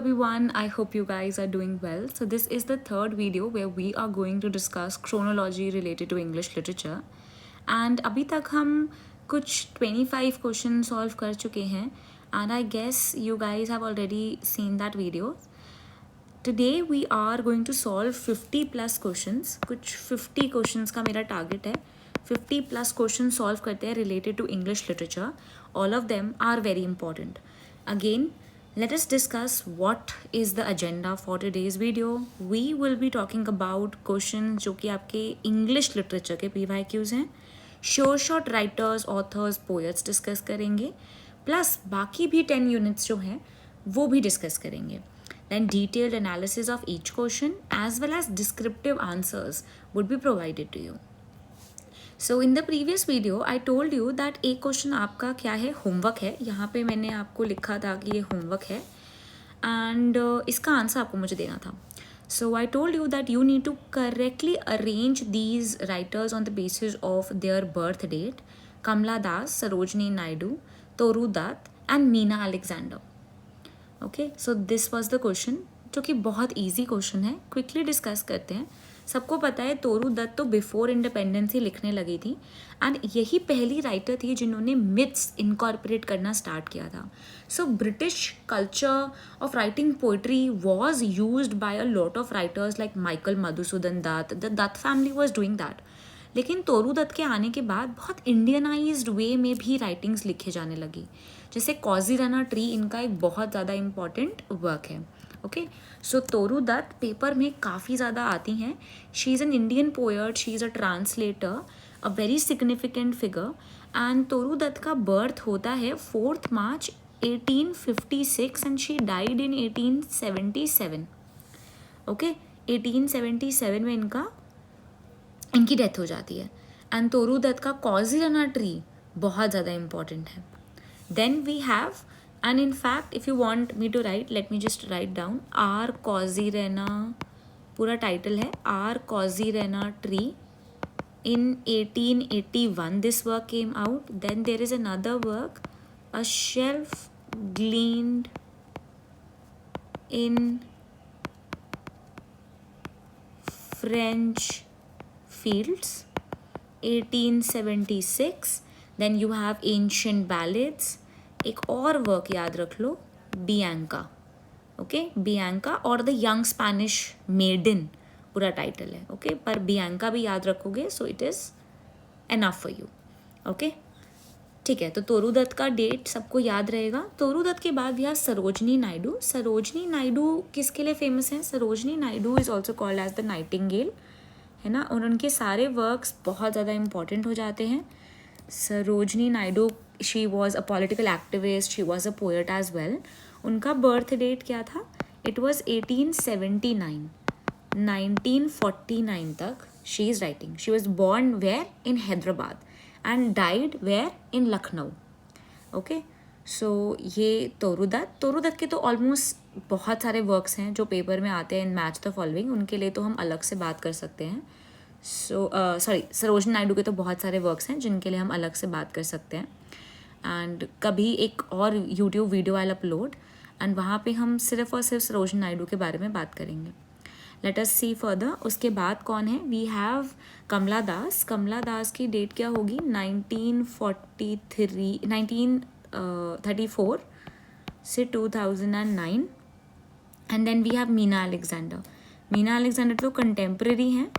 Everyone, I hope you guys are doing well. So this is the third video where we are going to discuss chronology related to English literature. And अभी तक हम कुछ 25 question solve कर चुके हैं and I guess you guys have already seen that video. Today we are going to solve 50 plus questions. कुछ 50 questions का मेरा target है. 50 plus questions solve करते हैं related to English literature. All of them are very important. Again, let us discuss what is the agenda for today's video. We will be talking about questions जो कि आपके English literature के PYQs हैं. short writers, authors, poets discuss करेंगे. Plus बाकी भी 10 units जो हैं वो भी डिस्कस करेंगे. Then detailed analysis of each question as well as descriptive answers would be provided to you. So in the previous video I told you that एक question आपका क्या है, होमवर्क है. यहाँ पे मैंने आपको लिखा था कि ये होमवर्क है एंड इसका आंसर आपको मुझे देना था. So I told you that you need to correctly arrange these writers on the basis of their birth date. Kamala Das, Sarojini Naidu, Toru Dutt and Meena Alexander. Okay, so this was the question जो कि बहुत easy question है. Quickly discuss करते हैं. सबको पता है तोरू दत्त तो बिफोर इंडिपेंडेंस ही लिखने लगी थी एंड यही पहली राइटर थी जिन्होंने मिथ्स इनकॉर्पोरेट करना स्टार्ट किया था. So British culture of writing poetry was used by a lot of writers like Michael Madhusudan Dutt. The Dutt family was doing that. लेकिन तोरू दत्त के आने के बाद बहुत इंडियनाइज्ड वे में भी राइटिंग्स लिखे जाने लगी. जैसे काजीरंगा ट्री इनका एक बहुत ज़्यादा इम्पॉर्टेंट वर्क है. Okay, so Toru Dutt paper में काफ़ी ज़्यादा आती हैं. She is an Indian poet, she is a translator, a very significant figure. And Toru Dutt का बर्थ होता है 4 March 1856 and she died in 1877. Okay, 1877 में इनकी डेथ हो जाती है. एंड तोरू दत्त का काजीरंगा ट्री बहुत ज़्यादा इम्पॉर्टेंट है. Then we have, and in fact if you want me to write, let me just write down R. Kauzirana, पूरा टाइटल है R. Kauzirana Tree. In 1881 this work came out. Then there is another work, A Shelf Gleaned in French Fields, 1876. Then you have Ancient Ballads. एक और work याद रख लो, Bianca. Okay, Bianca और the young Spanish maiden पूरा title है. Okay, पर Bianca भी याद रखोगे so it is enough for you. Okay, ठीक है. तो तोरू दत्त का डेट सबको याद रहेगा. तोरू दत्त के बाद यह सरोजनी नायडू. सरोजनी नायडू किसके लिए फेमस है? Sarojini Naidu is also called as the nightingale, है ना. और उनके सारे वर्क्स बहुत ज़्यादा इंपॉर्टेंट हो जाते हैं. Sarojini Naidu, she was a political activist, she was a poet as well. उनका बर्थ डेट क्या था? It was 1879. 1949 तक she is writing. She was born where? In Hyderabad and died where? In Lucknow. Okay, so ये तोरू दत्त के तो ऑलमोस्ट बहुत सारे वर्क्स हैं जो पेपर में आते हैं इन मैच द फॉलोइंग. उनके लिए तो हम अलग से बात कर सकते हैं. सरोजनी नायडू के तो बहुत सारे वर्क्स हैं जिनके लिए हम अलग से बात कर सकते हैं. एंड कभी एक और YouTube video I upload and वहाँ पे हम सिर्फ और सिर्फ सरोजनी नायडू के बारे में बात करेंगे. लेट अस सी फर्दर. उसके बाद कौन है? वी हैव कमला दास. कमला दास की डेट क्या होगी? 1934 से 2009. And then we have Meena Alexander. Meena Alexander तो कंटेम्प्रेरी हैं,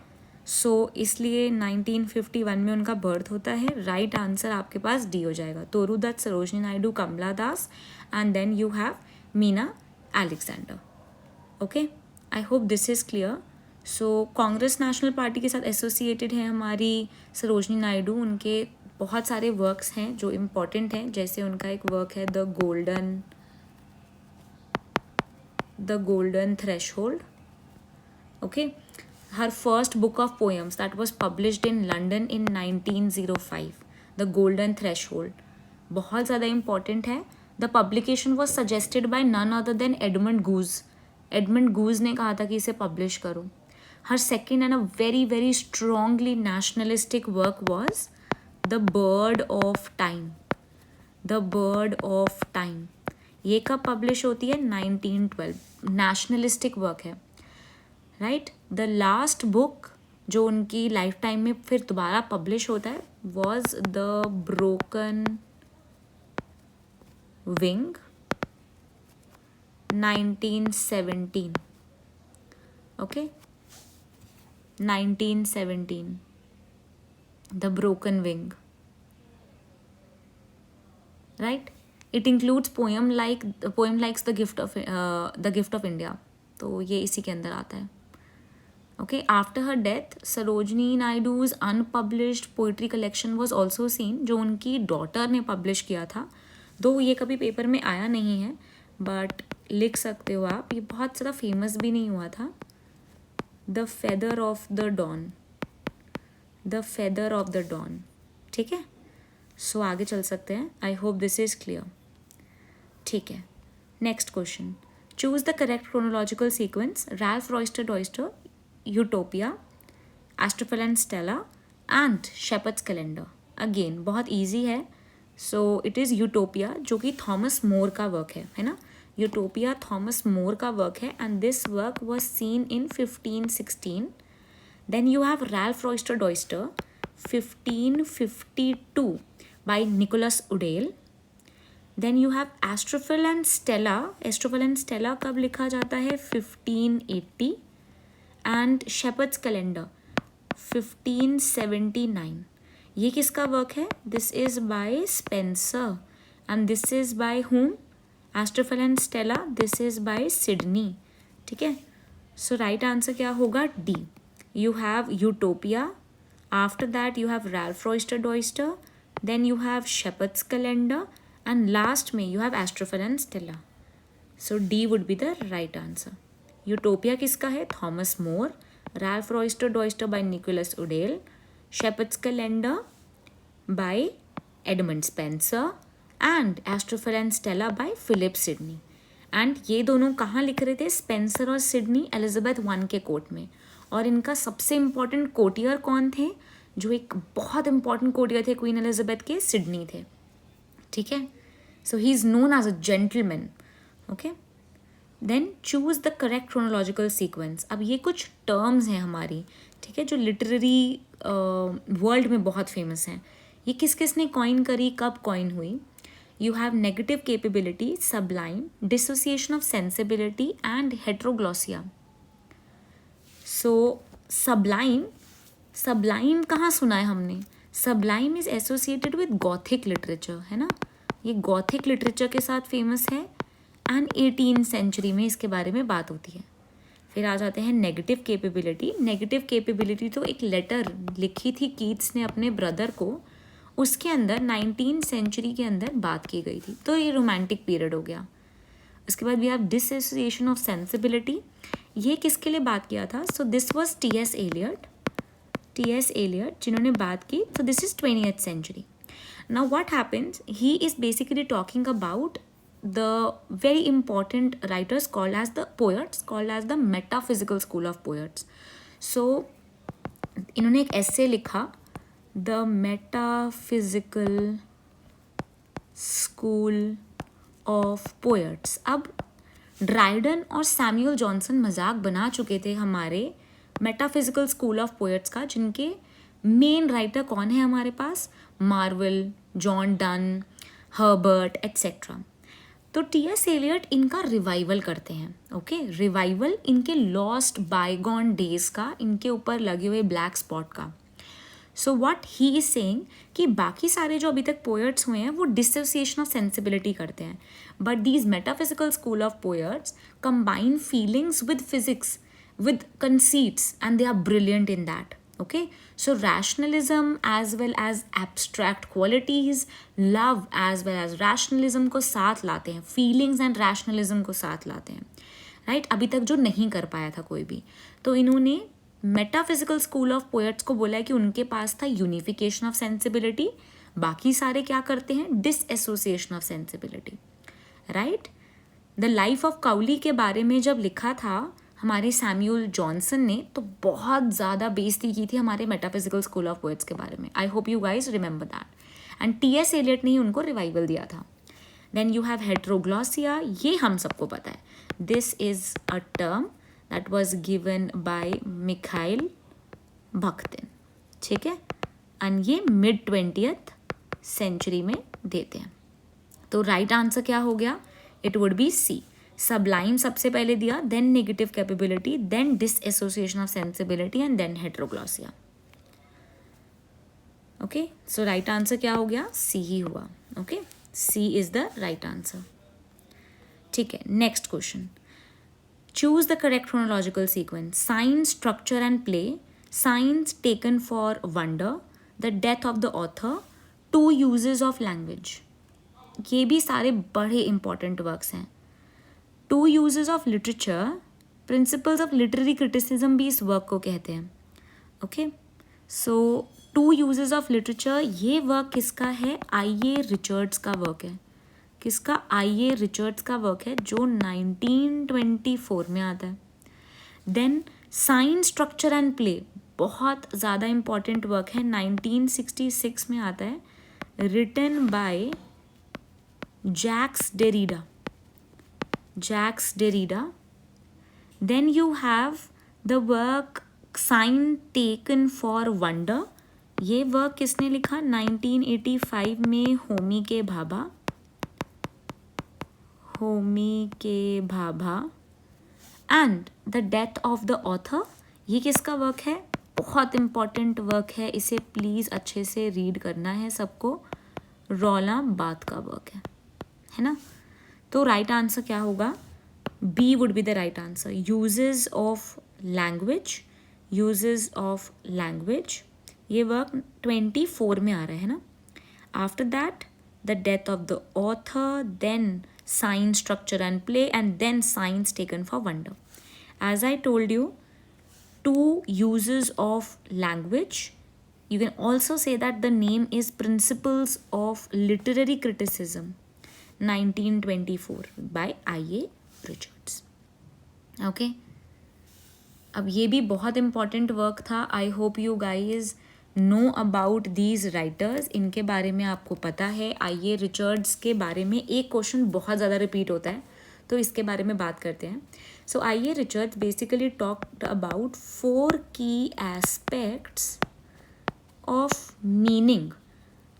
सो इसलिए 1951 में उनका बर्थ होता है. राइट आंसर आपके पास डी हो जाएगा. Toru Dutt, Sarojini Naidu, Kamala Das and then you have Meena Alexander. Okay, I hope this is clear. So Congress national party के साथ एसोसिएटेड है हमारी सरोजनी नायडू. उनके बहुत सारे वर्क्स हैं जो इम्पॉर्टेंट हैं. जैसे उनका एक वर्क है the golden threshold. Okay, her first book of poems that was published in London in 1905, The Golden Threshold. बहुत ज़्यादा important है. The publication was suggested by none other than Edmund Goose. Edmund Goose ने कहा था कि इसे publish करो. Her second and a very very strongly nationalistic work was The Bird of Time. The Bird of Time. ये कब publish होती है? 1912. नेशनलिस्टिक वर्क है, राइट. द लास्ट बुक जो उनकी लाइफ टाइम में फिर दोबारा पब्लिश होता है was the broken wing, 1917. Okay, 1917. The broken wing, right. It includes poem likes the gift of India. तो ये इसी के अंदर आता है. Okay, after her death Sarojini Naidu's unpublished poetry collection was also seen, जो उनकी डॉटर ने पब्लिश किया था. दो ये कभी पेपर में आया नहीं है, बट लिख सकते हो आप. ये बहुत ज़्यादा फेमस भी नहीं हुआ था. The feather of the dawn, the feather of the dawn. ठीक है, सो आगे चल सकते हैं. I hope this is clear. ठीक है, next question. Choose the correct chronological sequence. Ralph Roister Doister, Utopia, Astrophel and Stella and shepherd's calendar. Again बहुत easy है. सो इट इज़ यूटोपिया, जो कि थॉमस मोर का वर्क है ना. Utopia Thomas More का वर्क है and this work was seen in 1516. Then you have Ralph Roister Doister, 1552 by Nicholas Udall. Then you have Astrophil and Stella. Astrophil and Stella कब लिखा जाता है? 1580. And Shepherd's Calendar 1579. ये किसका work है? This is by Spencer. And this is by whom? Astrophil and Stella. This is by Sidney. ठीक है, so right answer क्या होगा? D. You have Utopia. After that you have Ralph Royster Doyster. Then you have Shepherd's Calendar. And last में you have Astrophil and Stella. So D would be the right answer. Utopia किसका है? Thomas More. Ralph Royster Doyster by Nicholas Udall. Shepherd's Calendar by Edmund Spencer. And Astrophil and Stella by Philip Sidney. And ये दोनों कहाँ लिख रहे थे? Spencer और Sydney Elizabeth one के कोर्ट में. और इनका सबसे इम्पॉर्टेंट कोर्टियर कौन थे? जो एक बहुत इंपॉर्टेंट कोर्टियर थे क्वीन एलिजाबेथ के, सिडनी थे. ठीक है, so he is known as a gentleman. Okay, then choose the correct chronological sequence. अब ये कुछ टर्म्स हैं हमारी, ठीक है, जो लिटरेरी वर्ल्ड में बहुत फेमस हैं. ये किस किस ने कॉइन करी, कब कॉइन हुई? You have negative capability, sublime, dissociation of sensibility and heteroglossia. So sublime कहाँ सुना है हमने? Sublime is associated with Gothic literature, है ना. ये Gothic literature के साथ फेमस है एंड 18th सेंचुरी में इसके बारे में बात होती है. फिर आ जाते हैं नेगेटिव कैपेबिलिटी. नेगेटिव कैपेबिलिटी तो एक लेटर लिखी थी कीट्स ने अपने ब्रदर को, उसके अंदर 19th सेंचुरी के अंदर बात की गई थी. तो ये रोमांटिक पीरियड हो गया. उसके बाद we have dissociation of sensibility. ये किसके लिए बात किया था? So this was T S. Eliot जिन्होंने बात की. So this is 20th century. Now what happens, he is basically talking about the very important writers called as the poets, called as the metaphysical school of poets. So इन्होंने एक एस्से लिखा, The Metaphysical School of Poets. अब Dryden और Samuel Johnson मजाक बना चुके थे हमारे मेटाफिजिकल स्कूल ऑफ पोएट्स का, जिनके मेन राइटर कौन है हमारे पास? Marvell, John Donne, Herbert etcetera. तो टी.एस. एलियट इनका रिवाइवल करते हैं. ओके, रिवाइवल इनके लॉस्ट बायगॉन डेज का, इनके ऊपर लगे हुए ब्लैक स्पॉट का. So what he is saying कि बाकी सारे जो अभी तक पोएट्स हुए हैं वो डिसोसिएशन ऑफ सेंसिबिलिटी करते हैं, but these metaphysical school of poets combine feelings with physics, with conceits, and they are brilliant in that. Okay, so rationalism as well as abstract qualities, love as well as rationalism को साथ लाते हैं, feelings and rationalism को साथ लाते हैं, right. अभी तक जो नहीं कर पाया था कोई भी. तो इन्होंने मेटाफिजिकल स्कूल ऑफ पोएट्स को बोला है कि उनके पास था यूनिफिकेशन ऑफ सेंसिबिलिटी, बाकी सारे क्या करते हैं? Dissociation of sensibility, right. The life of Cowley के बारे में जब लिखा था हमारे सैमुअल जॉनसन ने, तो बहुत ज़्यादा बेइज्जती की थी हमारे मेटाफिजिकल स्कूल ऑफ पोएट्स के बारे में. I hope you guys remember that. And T S. Eliot ने ही उनको रिवाइवल दिया था. देन यू हैव हेट्रोग्लॉसिया, ये हम सबको पता है, this is a term that was given by Mikhail Bakhtin, ठीक है, एंड ये मिड 20th सेंचुरी में देते हैं। तो राइट आंसर क्या हो गया, it would be C, sublime सबसे पहले दिया, then negative capability, then dissociation of sensibility and then heteroglossia. Okay, so right answer क्या हो गया, सी ही हुआ। Okay, C is the right answer. ठीक है, next question, choose the correct chronological sequence, signs, structure and play, signs taken for wonder, the death of the author, two uses of language। ये भी सारे बड़े important works हैं। Two uses of literature, principles of literary criticism भी इस work को कहते हैं। Okay, so two uses of literature, ये वर्क किसका है, आई ए रिचर्ड्स का वर्क है। किसका, आई ए रिचर्ड्स का वर्क है, जो 1924 में आता है। Then signs, structure and play, बहुत ज़्यादा इंपॉर्टेंट वर्क है, 1966 में आता है, written by Jacques Derrida. Jacques Derrida. Then you have the work Sign Taken for Wonder. ये वर्क किसने लिखा, 1985 में होमी के भाभा। होमी के Bhabha. And the death of the author, ये किसका वर्क है, बहुत इंपॉर्टेंट वर्क है, इसे प्लीज़ अच्छे से रीड करना है सबको, रोलां बार्थ का वर्क है ना। तो राइट आंसर क्या होगा, B would be the right answer, uses of language. Uses of language, ये वर्क 24 में आ रहा है ना। After that the death of the author, then signs, structure and play, and then signs taken for wonder. As I told you, two uses of language, you can also say that the name is Principles of Literary Criticism, 1924 by I.A. Richards. Okay, अब ये भी बहुत important work था। आई hope you guys know about these writers, इनके बारे में आपको पता है। आई.ए. रिचर्ड्स के बारे में एक क्वेश्चन बहुत ज़्यादा रिपीट होता है, तो इसके बारे में बात करते हैं। So I A. Richards basically talked about 4 की एस्पेक्ट्स ऑफ मीनिंग।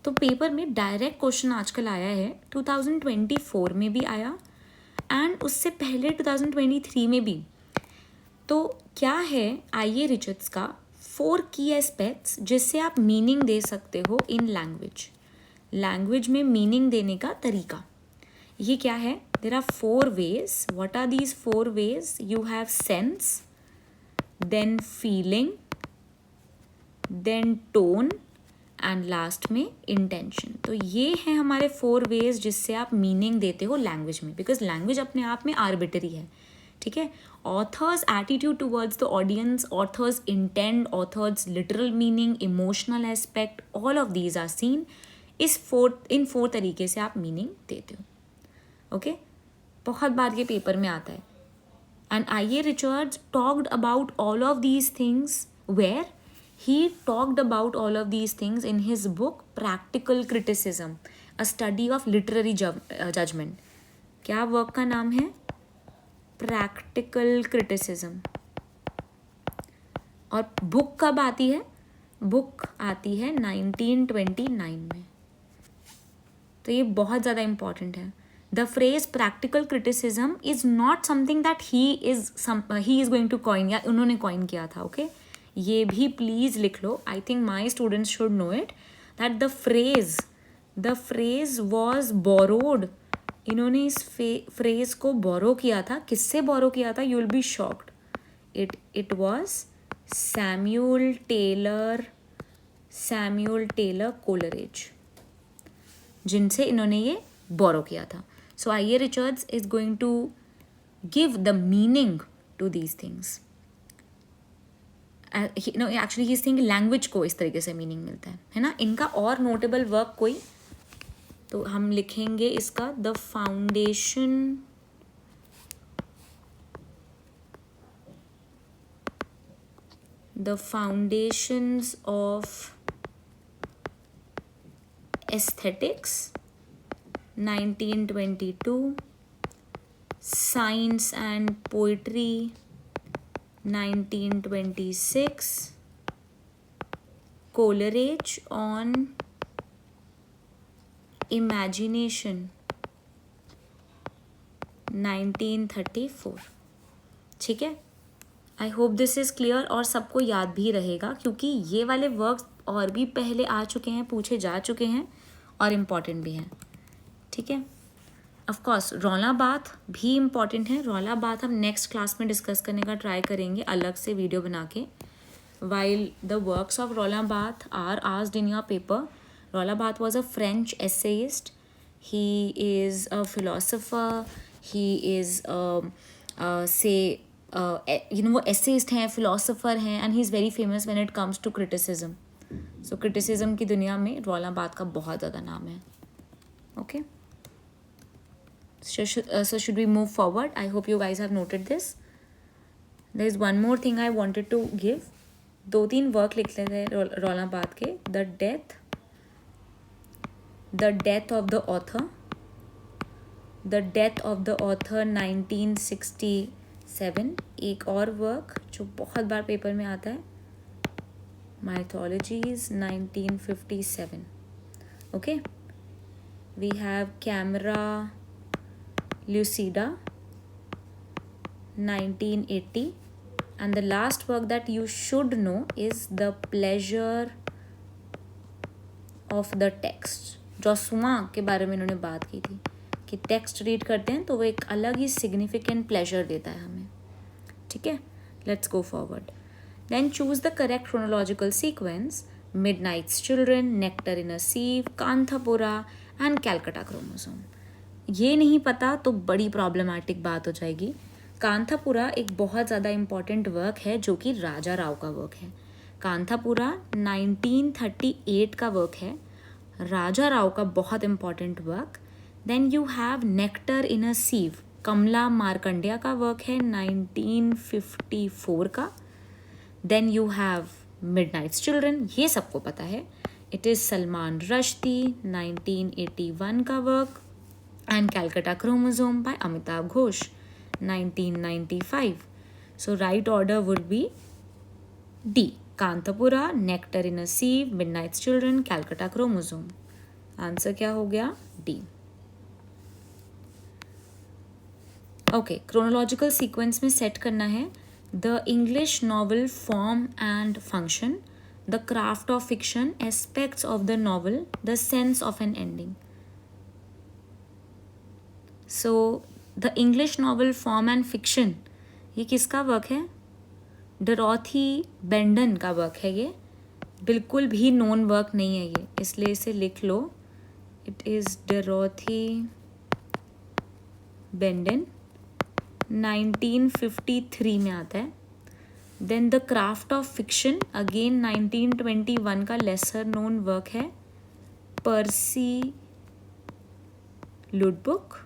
तो पेपर में डायरेक्ट क्वेश्चन आजकल आया है, 2024 में भी आया एंड उससे पहले 2023 में भी। तो क्या है आई.ए. रिचर्ड्स का 4 की एस्पेक्ट्स जिससे आप मीनिंग दे सकते हो इन लैंग्वेज। लैंग्वेज में मीनिंग देने का तरीका ये क्या है, there are 4 ways. What are these 4 ways, you have sense, then feeling, then tone and last में इंटेंशन। तो ये हैं हमारे 4 वेज जिससे आप मीनिंग देते हो लैंग्वेज में, बिकॉज लैंग्वेज अपने आप में आर्बिटरी है, ठीक है। Author's attitude towards the audience, author's intent, author's literal meaning, emotional aspect, all of these are seen in 4 तरीके से आप मीनिंग देते हो। ओके, बहुत बार ये पेपर में आता है। And I A. Richards talked about all of these things, where he talked about all of these things in his book Practical Criticism, a study of literary judgment. क्या वर्क का नाम है, Practical Criticism। और book कब आती है, book आती है 1929 में। तो ये बहुत ज़्यादा इंपॉर्टेंट है। The phrase practical criticism is not something that he is going to coin, या उन्होंने कॉइन किया था। ओके, ये भी प्लीज़ लिख लो, I think my students should know it, that the phrase was borrowed. इन्होंने इस फ्रेज को बोरो किया था, किससे बोरो किया था, you will be shocked. It was Samuel Taylor Coleridge, जिनसे इन्होंने ये बोरो किया था। So I A. Richards is going to give the meaning to these things. Actually he is thinking language को इस तरीके से मीनिंग मिलता है ना। इनका और नोटेबल वर्क कोई, तो हम लिखेंगे इसका the foundations of aesthetics 1922, Science and Poetry 1926, Coleridge on Imagination 1934. ठीक है, आई होप दिस इज़ क्लियर और सबको याद भी रहेगा, क्योंकि ये वाले वर्क्स और भी पहले आ चुके हैं, पूछे जा चुके हैं और इम्पॉर्टेंट भी हैं. ठीक है, ऑफ कोर्स रौला बाथ भी इम्पॉर्टेंट है. रौला बाथ हम नेक्स्ट क्लास में डिस्कस करने का ट्राई करेंगे अलग से वीडियो बना के. वाइल द वर्क्स ऑफ रौला Barthes are asked in your paper. रौला Barthes was a French essayist. He is a philosopher. He is वो एसेइस्ट हैं, फिलोसोफर हैं, and he is very famous when it comes to criticism. So criticism की दुनिया में रौला bath का बहुत ज़्यादा नाम है. Okay, so should we move forward? I hope you guys have noted this. There is one more thing I wanted to give. 2-3 work लिख लेते हैं रौला बाथ के. The death of the author. The death of the author 1967. एक और work जो बहुत बार पेपर में आता है, mythologies 1957. Okay, we have camera Lucida 1980, and the last work that you should know is The Pleasure of the Text. Joshua के बारे में इन्होंने बात की थी कि टेक्स्ट रीड करते हैं तो वो एक अलग ही सिग्निफिकेंट प्लेजर देता है हमें. ठीक है, let's go forward. Then choose the correct chronological sequence. Midnight's children, nectar in a sieve, Kanthapura and Calcutta chromosome. ये नहीं पता तो बड़ी प्रॉब्लमेटिक बात हो जाएगी. कांथापुरा एक बहुत ज़्यादा इम्पॉर्टेंट वर्क है जो कि राजा राव का वर्क है. कांथापुरा 1938 का वर्क है, राजा राव का बहुत important work. Then you have nectar in a sieve, Kamala Markandaya का वर्क है 1954 का. Then you have midnight's children, ये सबको पता है, इट इज़ सलमान रश्दी 1981 का work. And Calcutta Chromosome by Amitav Ghosh 1995. So right order would be D. Kanthapura, Nectar in a Sieve, Midnight's Children, Calcutta Chromosome. Answer क्या हो गया? D. ओके, क्रोनोलॉजिकल सीक्वेंस में set करना है. The English novel form and function, the craft of fiction, aspects of the novel, the sense of an ending. So the English novel form and fiction, ये किसका work है? Dorothy बेंडन का work है. ये बिल्कुल भी नोन वर्क नहीं है ये, इसलिए इसे लिख लो. इट इज़ डोरोथी बेंडन, 1953 में आता है. Then the craft of fiction again 1921 का लेसर नोन वर्क है, Percy Lubbock.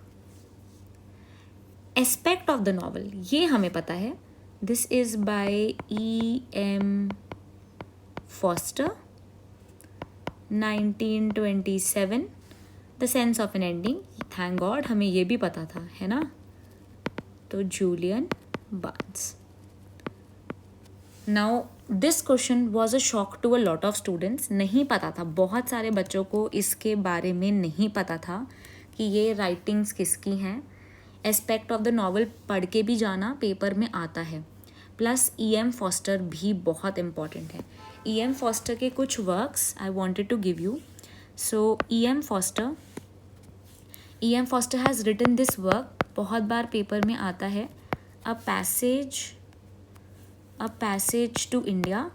Aspect of the novel, ये हमें पता है, this is by E.M. Forster 1927. The sense of an ending, thank God हमें ये भी पता था, है ना, तो Julian Barnes. Now this question was a shock to a lot of students. नहीं पता था, बहुत सारे बच्चों को इसके बारे में नहीं पता था कि ये राइटिंग्स किसकी हैं. एस्पेक्ट ऑफ द नॉवल पढ़ के भी जाना, पेपर में आता है. Plus E.M. फॉस्टर भी बहुत इम्पॉर्टेंट है. E.M. फॉस्टर के कुछ works I wanted to give you. So E.M. Forster has written this work, बहुत बार पेपर में आता है, a passage to India.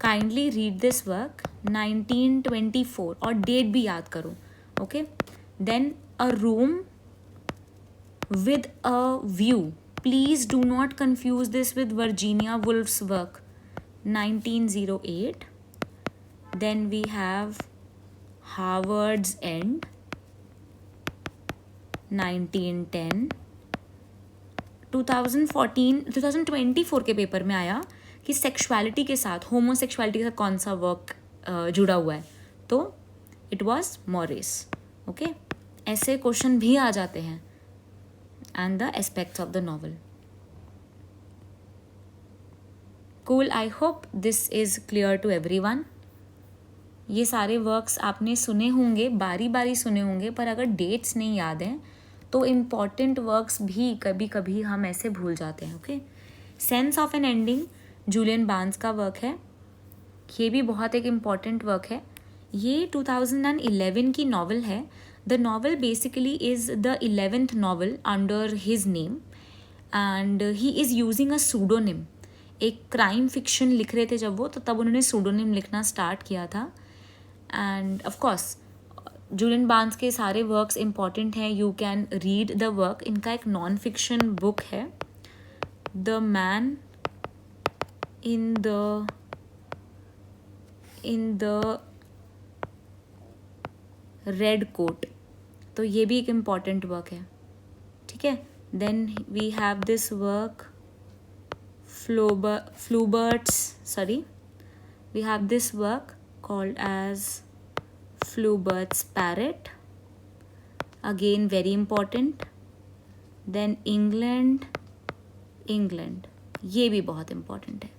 Kindly read this work, 1924, और डेट भी याद करो. Okay, then a room with a view, please do not confuse this with Virginia Woolf's work, 1908. Then we have Howard's End, 1910. 2024 के paper में आया कि sexuality के साथ, होमोसेक्सुअलिटी के साथ कौन सा वर्क जुड़ा हुआ है, तो इट वॉज मॉरिस. ओके, ऐसे क्वेश्चन भी आ जाते हैं. And the aspects of the novel. Cool. I hope this is clear to everyone. ये सारे वर्क्स आपने सुने होंगे, बारी बारी सुने होंगे, पर अगर डेट्स नहीं याद हैं तो इम्पॉर्टेंट वर्क्स भी कभी कभी हम ऐसे भूल जाते हैं. Okay. Sense of an ending Julian Barnes का वर्क है. ये भी बहुत एक इम्पॉर्टेंट वर्क है. ये 2011 की नॉवल है. The novel basically is the 11th novel under his name and he is using a pseudonym. एक क्राइम फिक्शन लिख रहे थे जब वो, तो तब उन्होंने सूडोनिम लिखना स्टार्ट किया था. And of course Julian Barnes के सारे वर्क्स इंपॉर्टेंट हैं. You can read the work. इनका एक नॉन फिक्शन बुक है, the man in the red coat. तो ये भी एक इम्पॉर्टेंट वर्क है. ठीक है. Then we have this work we have this work called as Flaubert's Parrot. Again very important. Then England, ये भी बहुत important है.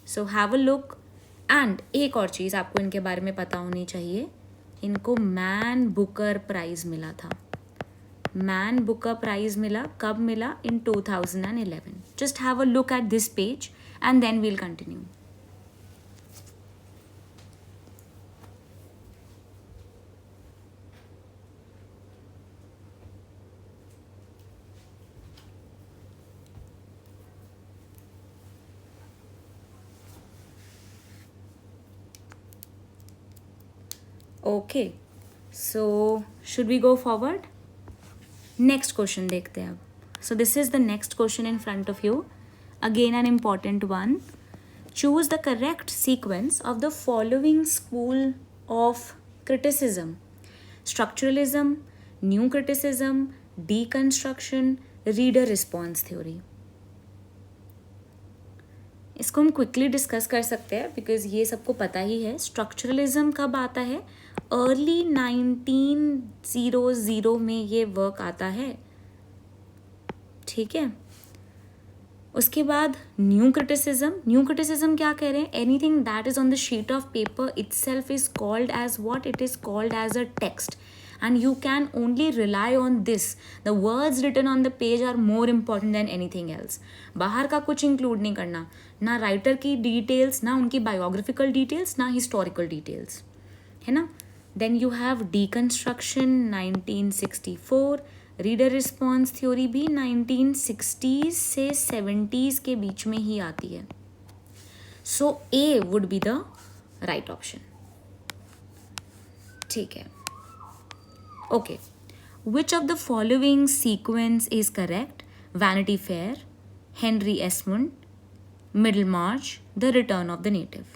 So have a look. And एक और चीज़ आपको इनके बारे में पता होनी चाहिए, इनको मैन बुकर प्राइज़ मिला था. मैन बुकर प्राइज़ मिला कब मिला? इन 2011. Just have a look at this page and then we'll continue. Okay, so should we go forward? Next question देखते हैं अब. So this is the next question in front of you. Again an important one. Choose the correct sequence of the following school of criticism: structuralism, new criticism, deconstruction, reader response theory. इसको हम quickly discuss कर सकते हैं because ये सबको पता ही है. Structuralism कब आता है? अर्ली 1900 में ये वर्क आता है. ठीक है. उसके बाद न्यू क्रिटिसिज्म क्या कह रहे हैं? Anything that is on the sheet of paper itself is called as what? It is called as a text and you can only rely on this. The words written on the page are more important than anything else. बाहर का कुछ include नहीं करना, ना writer की details, ना उनकी biographical details, ना हिस्टोरिकल डिटेल्स, है ना. Then you have deconstruction 1964. Reader response theory भी 1960s से 70s के बीच में ही आती है. So A would be the right option. ठीक है. Okay, which of the following sequence is correct? Vanity Fair, Henry Esmond, Middlemarch, The Return of the Native.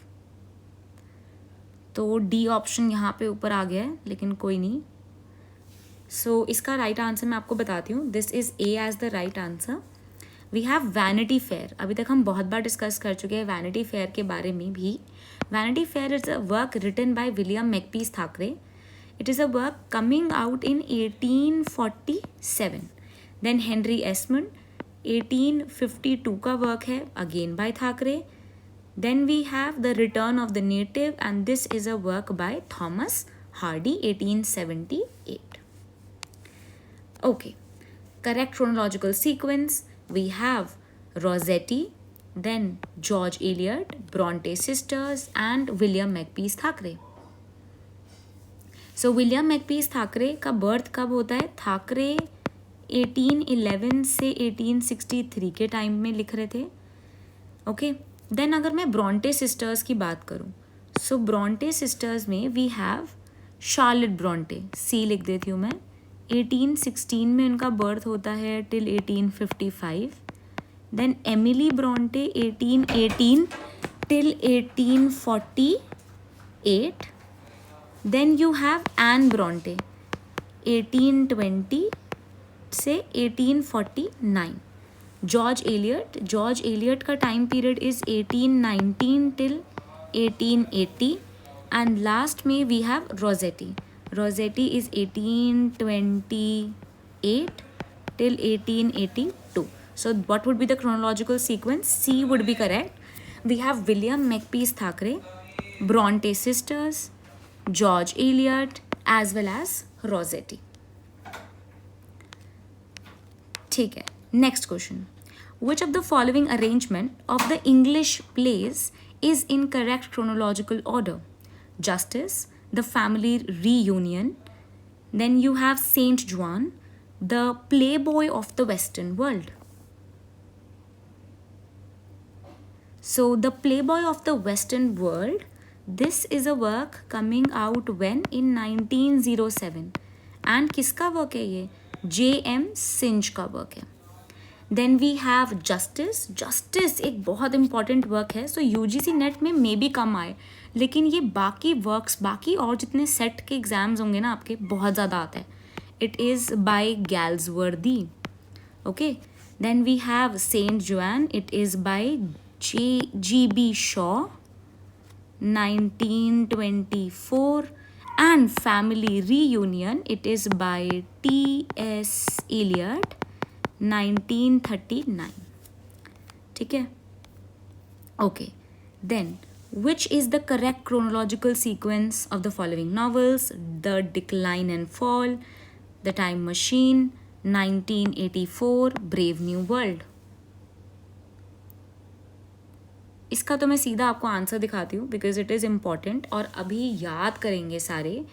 तो डी ऑप्शन यहाँ पे ऊपर आ गया है, लेकिन कोई नहीं. सो इसका राइट आंसर मैं आपको बताती हूँ. This is A as the right answer. We have vanity fair. अभी तक हम बहुत बार डिस्कस कर चुके हैं वैनिटी फेयर के बारे में भी. Vanity Fair is a work written by William Makepeace Thackeray. It is a work coming out in 1847. Then Henry Esmond 1852 का वर्क है, again by Thackeray. Then we have The Return of the Native and this is a work by Thomas Hardy 1878. Okay, correct chronological sequence. We have Rossetti, then George Eliot, Bronte sisters and William Makepeace Thackeray. So William Makepeace Thackeray का birth कब होता है? थाकरे 1811 से 1863 के time में लिख रहे थे. ओके. देन अगर मैं ब्रॉन्टे सिस्टर्स की बात करूं, सो ब्रॉन्टे सिस्टर्स में वी हैव शार्लेट ब्रॉन्टे. सी लिख देती हूँ मैं. 1816 में उनका बर्थ होता है till 1855. Then Emily Bronte 1818 till 1848. Then you have Anne Bronte 1820 से 1849. जॉर्ज एलियट का time period is 1819 till 1880. And last में we have Rossetti. Rossetti is 1828 till 1882. So what would be the chronological sequence? C would be correct. We have William Makepeace Thackeray, Bronte sisters, George Eliot, as well as Rossetti. ठीक है. Next question. Which of the following arrangement of the English plays is in correct chronological order? Justice, The Family Reunion, then you have Saint John, The Playboy of the Western World. So The Playboy of the Western World, this is a work coming out when? In 1907. And किसका work है ये? J.M. Synge का work है. Then we have justice. Justice एक बहुत important work है. सो UGC net में may be कम आए, लेकिन ये बाकी वर्क्स, बाकी और जितने सेट के एग्जाम्स होंगे ना आपके, बहुत ज़्यादा आता है. It is by Galsworthy. Okay. Then we have Saint Joan. It is by G.B. Shaw, 1924. And Family Reunion, it is by T.S. Eliot, 1939. ठीक है. Okay. Then, which is the correct chronological sequence of the following novels? The Decline and Fall, The Time Machine, 1984, Brave New World. इसका तो मैं सीधा आपको answer दिखाती हूँ because it is important और अभी याद करेंगे सारे.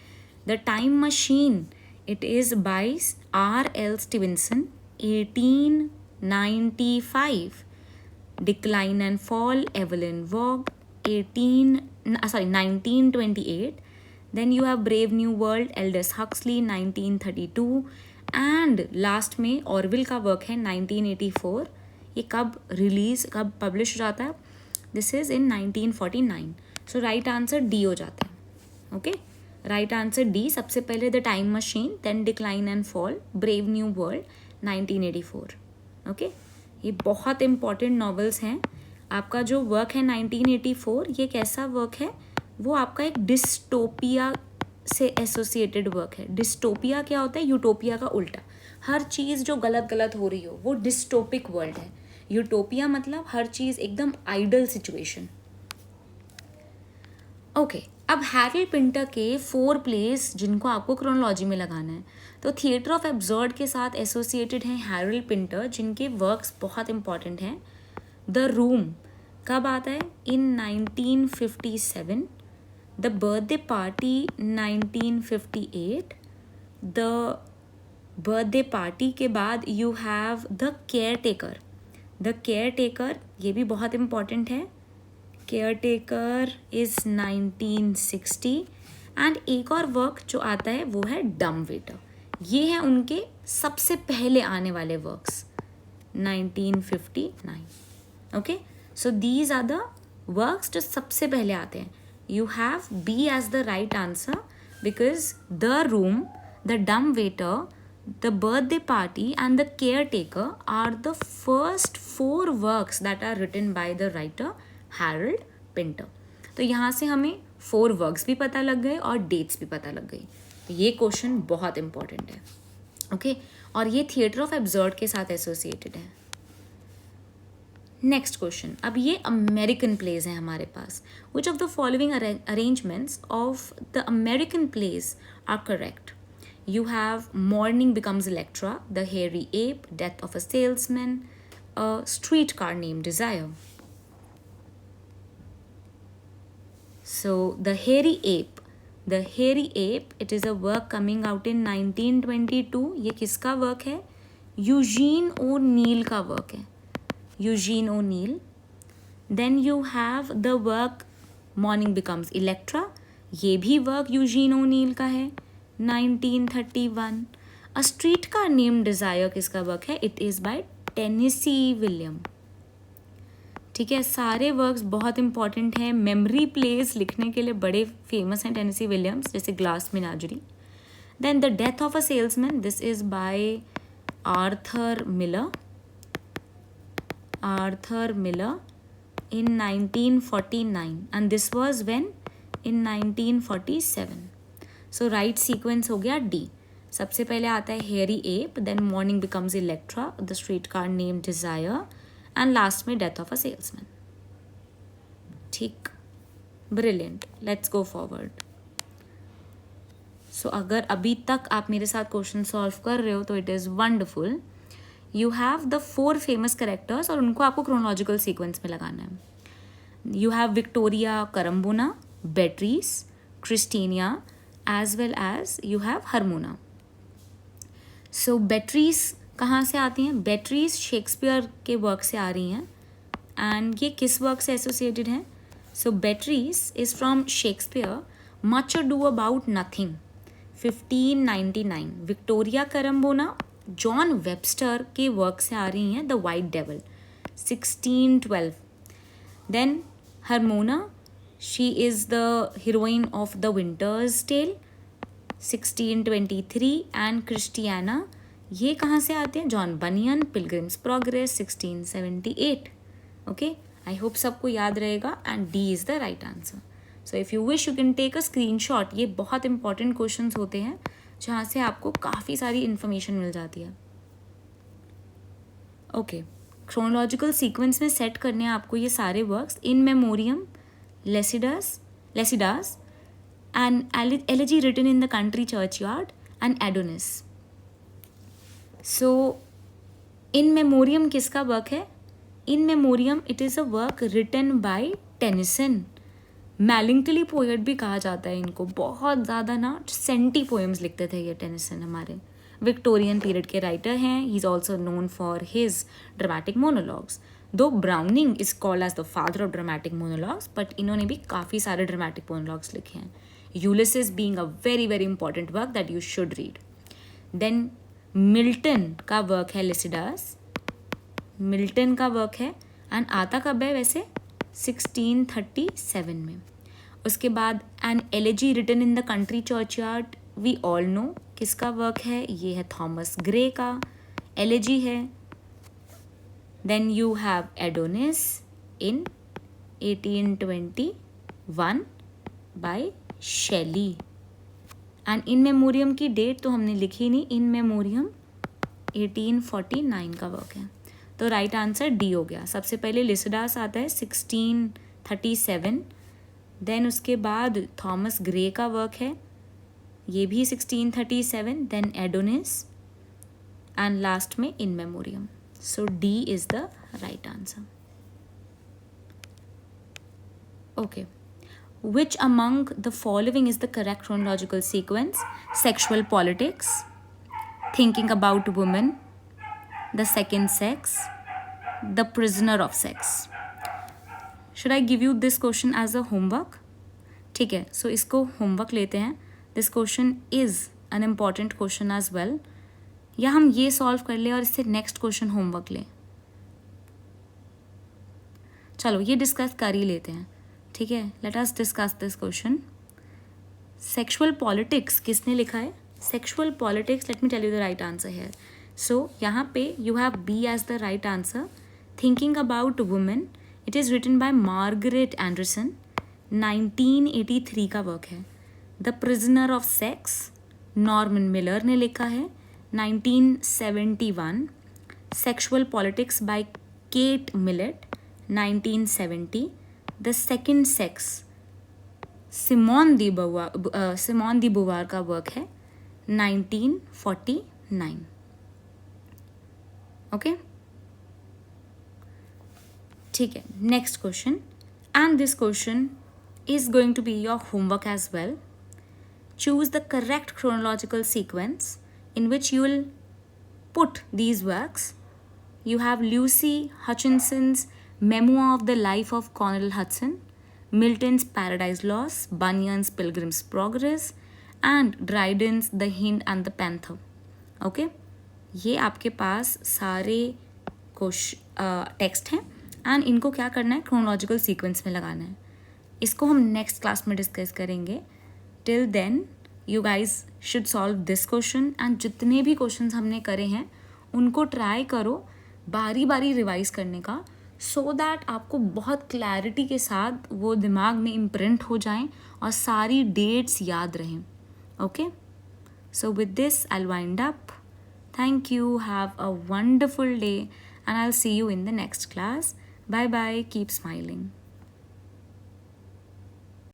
The time machine, it is bye R.L. Stevenson, 1895. Decline and Fall, Evelyn Waugh, 1928. Then you have Brave New World, Aldous Huxley, 1932. And last में ऑरविल का वर्क है 1984. ये कब पब्लिश हो जाता है? This is in 1949. So right answer D हो जाता है. Okay, right answer D. सबसे पहले the time machine, then decline and fall, brave new world, 1984. Okay, ये बहुत इंपॉर्टेंट नॉवेल्स हैं. आपका जो वर्क है 1984, ये कैसा वर्क है? वो आपका एक डिस्टोपिया से एसोसिएटेड वर्क है. डिस्टोपिया क्या होता है? यूटोपिया का उल्टा. हर चीज़ जो गलत गलत हो रही हो वो डिस्टोपिक वर्ल्ड है. यूटोपिया मतलब हर चीज़ एकदम आइडल सिचुएशन. ओके, अब हैरल्ड पिंटर के 4 प्लेस जिनको आपको क्रोनोलॉजी में लगाना है, तो थिएटर ऑफ एब्सर्ड के साथ एसोसिएटेड हैं हैरल्ड पिंटर, जिनके वर्क्स बहुत इंपॉर्टेंट हैं. द रूम कब आता है? इन 1957. The birthday party 1958. The birthday party के बाद you have the care taker. The care taker ये भी बहुत इम्पॉर्टेंट है. Care taker is 1960. एंड एक और वर्क जो आता है वो है डम वेटर. ये हैं उनके सबसे पहले आने वाले works, 1959. Okay, so these are the works जो सबसे पहले आते हैं. You have B as the right answer because the room, the dumb waiter, The Birthday Party and The Caretaker are the first 4 works that are written by the writer Harold Pinter. तो यहाँ से हमें 4 works भी पता लग गए और dates भी पता लग गई. तो ये क्वेश्चन बहुत इंपॉर्टेंट है. ओके, और ये थिएटर ऑफ एब्सर्ड के साथ एसोसिएटेड है. Next question. अब ये अमेरिकन प्लेज हैं हमारे पास. Which of the following arrangements of the American plays are correct? You have Morning Becomes Electra, The Hairy Ape, Death of a Salesman, A Streetcar Named Desire. So The Hairy Ape, it is a work coming out in 1922. ये किसका work है? Eugene ओ'नील का work है. Eugene ओ'नील. Then you have the work Morning Becomes Electra. ये भी work Eugene ओ'नील का है, 1931. A street car name desire किसका वर्क है? It is bye Tennessee William. ठीक है, सारे वर्क्स बहुत इंपॉर्टेंट हैं. मेमोरी प्लेज लिखने के लिए बड़े फेमस हैं टेनेसी विलियम्स, जैसे glass menagerie. Then the death of a salesman, this is by Arthur Miller in 1949 and this was when? In 1947. So right sequence हो गया डी. सबसे पहले आता है hairy ape, then morning becomes Electra, the streetcar name desire, and last में death of a salesman. ठीक, brilliant. Let's go forward. So अगर अभी तक आप मेरे साथ क्वेश्चन सॉल्व कर रहे हो तो it is wonderful. You have the 4 famous characters और उनको आपको क्रोनोलॉजिकल सीक्वेंस में लगाना है. You have Vittoria Corombona, Beatrice, Christiana, as well as you have Hermione. So Beatrice कहाँ से आती हैं? बेट्रीस शेक्सपियर के वर्क से आ रही हैं. एंड ये किस वर्क से एसोसिएटेड हैं? So Beatrice is from Shakespeare much ado about nothing 1599. Vittoria Corombona John Webster के वर्क से आ रही हैं, the white devil 1612. Then Hermione, she is the heroine of the winter's tale 1623. And Christiana, ये कहाँ से आते हैं? John Bunyan, pilgrim's progress 1678. Okay, I hope सबको याद रहेगा and D is the right answer. So if you wish you can take a screenshot. ये बहुत इंपॉर्टेंट क्वेश्चंस होते हैं जहाँ से आपको काफ़ी सारी इन्फॉर्मेशन मिल जाती है. ओके, क्रोनोलॉजिकल सीक्वेंस में सेट करने हैं आपको ये सारे works. In memoriam, Lycidas and elegy written in the country churchyard and Adonais. So in memoriam किसका वर्क है? In memoriam it is a work written by Tennyson. मैलिंगटली पोएट भी कहा जाता है इनको. बहुत ज़्यादा ना सेंटी पोएम्स लिखते थे ये टेनिसन. हमारे विक्टोरियन पीरियड के राइटर हैं. He is also known for his dramatic monologues. Though Browning is called as the father of dramatic monologues, but इन्होंने भी काफ़ी सारे ड्रामेटिक मोनोलॉग्स लिखे हैं. Ulysses being a very very important work that you should read. Then Milton का work है Lycidas. Milton का work है एंड आता कब है वैसे? 1637 में. उसके बाद an elegy written in the country churchyard, we all know किसका वर्क है? ये है थॉमस ग्रे का एलेजी है. Then you have Adonais in 1821 by Shelley. And in memoriam की डेट तो हमने लिखी नहीं. इन मेमोरियम 1849 का वर्क है. तो राइट आंसर डी हो गया. सबसे पहले लिसिडास आता है 1637. देन उसके बाद थॉमस ग्रे का वर्क है, ये भी 1637. देन एडोनिस एंड लास्ट में in memoriam. So D is the right answer. Okay, which among the following is the correct chronological sequence? Sexual politics, thinking about women, the second sex, the prisoner of sex. Should I give you this question as a homework? ठीक है, so इसको homework लेते हैं. This question is an important question as well. या हम ये solve कर ले और इससे next question homework लें. चलो ये discuss कर ही लेते हैं. ठीक है, let us discuss this question. Sexual politics किसने लिखा है? Sexual politics, let me tell you the right answer here. So यहाँ पे you have B as the right answer. Thinking about women, it is written by Margaret Anderson. 1983 का work है. The prisoner of sex, Norman Miller ने लिखा है 1971. Sexual politics by Kate Millett 1970. The second sex, Simone de Beauvoir का work है 1949. Okay, ठीक है. Next question, and this question is going to be your homework as well. Choose the correct chronological sequence in which you will put these works. You have Lucy Hutchinson's Memoir of the Life of Cornel Hudson, Milton's Paradise Lost, Bunyan's Pilgrim's Progress, and Dryden's The Hind and the Panther. Okay, ये आपके पास सारे text हैं and इनको क्या करना है? Chronological sequence में लगाना है. इसको हम नेक्स्ट क्लास में डिस्कस करेंगे. Till then you guys should solve this question and जितने भी क्वेश्चन हमने करे हैं उनको ट्राई करो बारी बारी रिवाइज करने का, सो दैट आपको बहुत क्लैरिटी के साथ वो दिमाग में इम्प्रिंट हो जाएं और सारी डेट्स याद रहें. Okay? So, with this, I'll wind up. Thank you. Have a wonderful day, and I'll see you in the next class. Bye bye. Keep smiling.